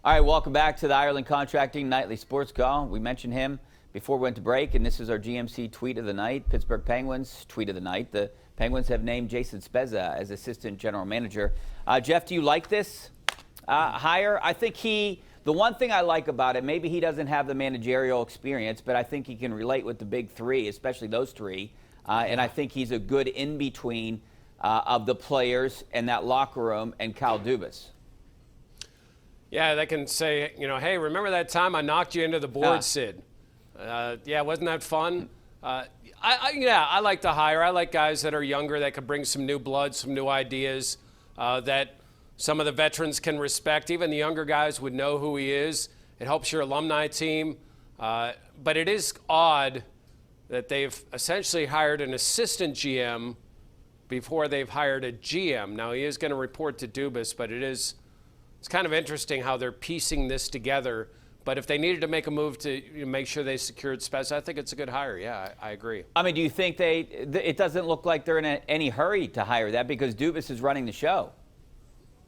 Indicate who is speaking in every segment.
Speaker 1: All right, welcome back to the Ireland Contracting Nightly Sports Call. We mentioned him before we went to break, and this is our GMC tweet of the night, Pittsburgh Penguins tweet of the night. The Penguins have named Jason Spezza as assistant general manager. Jeff, do you like this hire? I think the one thing I like about it, maybe he doesn't have the managerial experience, but I think he can relate with the big three, especially those three. And I think he's a good in-between of the players and that locker room and Kyle Dubas.
Speaker 2: Yeah, they can say, hey, remember that time I knocked you into the board, Sid? Yeah, wasn't that fun? I like the hire. I like guys that are younger that could bring some new blood, some new ideas that some of the veterans can respect. Even the younger guys would know who he is. It helps your alumni team. But it is odd that they've essentially hired an assistant GM before they've hired a GM. Now, he is going to report to Dubas, but it's kind of interesting how they're piecing this together. But if they needed to make a move to make sure they secured Spezza, I think it's a good hire. Yeah, I agree.
Speaker 1: I mean, do you think it doesn't look like they're in any hurry to hire that because Dubas is running the show?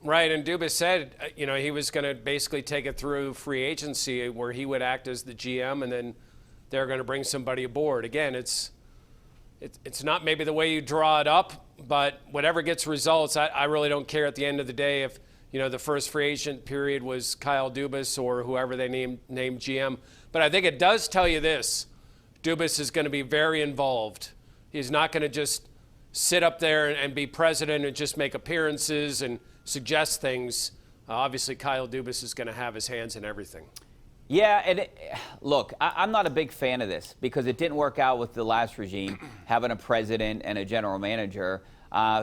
Speaker 2: Right, and Dubas said, he was going to basically take it through free agency where he would act as the GM and then they're going to bring somebody aboard. Again, it's not maybe the way you draw it up, but whatever gets results, I really don't care at the end of the day if the first free agent period was Kyle Dubas or whoever they named GM. But I think it does tell you this. Dubas is going to be very involved. He's not going to just sit up there and be president and just make appearances and suggest things. Obviously, Kyle Dubas is going to have his hands in everything.
Speaker 1: Yeah, and look, I'm not a big fan of this because it didn't work out with the last regime, having a president and a general manager.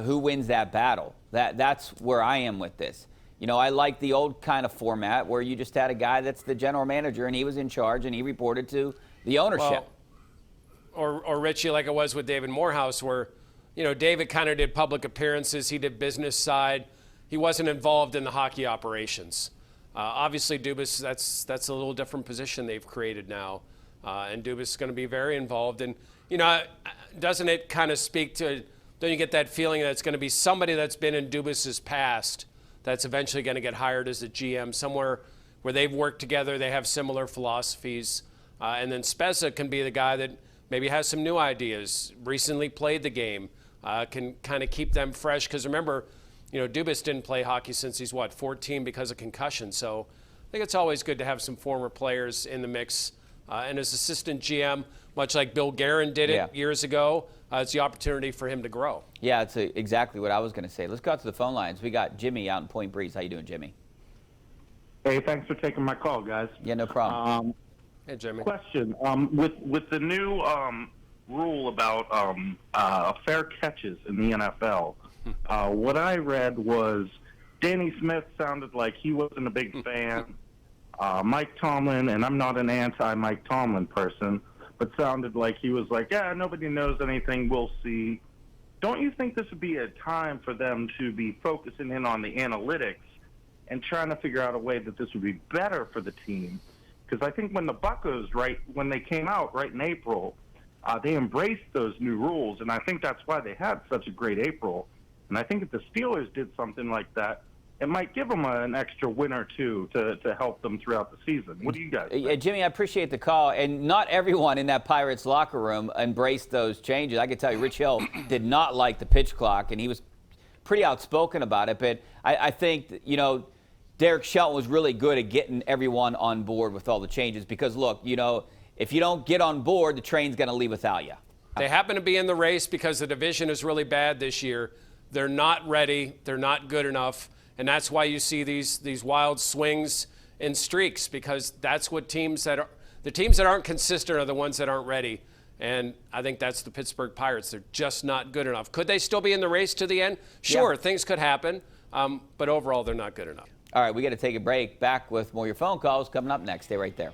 Speaker 1: Who wins that battle? That's where I am with this. I like the old kind of format where you just had a guy that's the general manager and he was in charge and he reported to the ownership.
Speaker 2: Well, or Richie, like it was with David Morehouse, where, David kind of did public appearances. He did business side. He wasn't involved in the hockey operations. Obviously, Dubas, that's a little different position they've created now. And Dubas is going to be very involved. And, doesn't it kind of speak to, don't you get that feeling that it's going to be somebody that's been in Dubas's past that's eventually going to get hired as a GM somewhere where they've worked together, they have similar philosophies. And then Spezza can be the guy that maybe has some new ideas, recently played the game, can kind of keep them fresh. Because remember, Dubas didn't play hockey since he's, 14 because of concussion. So I think it's always good to have some former players in the mix. And as assistant GM, much like Bill Guerin did it years ago, it's the opportunity for him to grow.
Speaker 1: Yeah, it's exactly what I was going to say. Let's go out to the phone lines. We got Jimmy out in Point Breeze. How you doing, Jimmy?
Speaker 3: Hey, thanks for taking my call, guys.
Speaker 1: Yeah, no problem.
Speaker 2: Hey, Jimmy.
Speaker 3: Question. With the new rule about fair catches in the NFL, what I read was Danny Smith sounded like he wasn't a big fan. Mike Tomlin, and I'm not an anti-Mike Tomlin person, but sounded like he was like, yeah, nobody knows anything, we'll see. Don't you think this would be a time for them to be focusing in on the analytics and trying to figure out a way that this would be better for the team? Because I think when the Buccos, when they came out right in April, they embraced those new rules, and I think that's why they had such a great April. And I think if the Steelers did something like that, it might give them an extra win or two to help them throughout the season. What do you guys think?
Speaker 1: Jimmy, I appreciate the call. And not everyone in that Pirates locker room embraced those changes. I can tell you Rich Hill did not like the pitch clock, and he was pretty outspoken about it. But I think, Derek Shelton was really good at getting everyone on board with all the changes because, look, if you don't get on board, the train's going to leave without you.
Speaker 2: They happen to be in the race because the division is really bad this year. They're not ready. They're not good enough. And that's why you see these wild swings in streaks, because that's what the teams that aren't consistent are the ones that aren't ready. And I think that's the Pittsburgh Pirates. They're just not good enough. Could they still be in the race to the end? Sure, things could happen. But overall, they're not good enough.
Speaker 1: All right, we got to take a break. Back with more of your phone calls coming up next. Stay right there.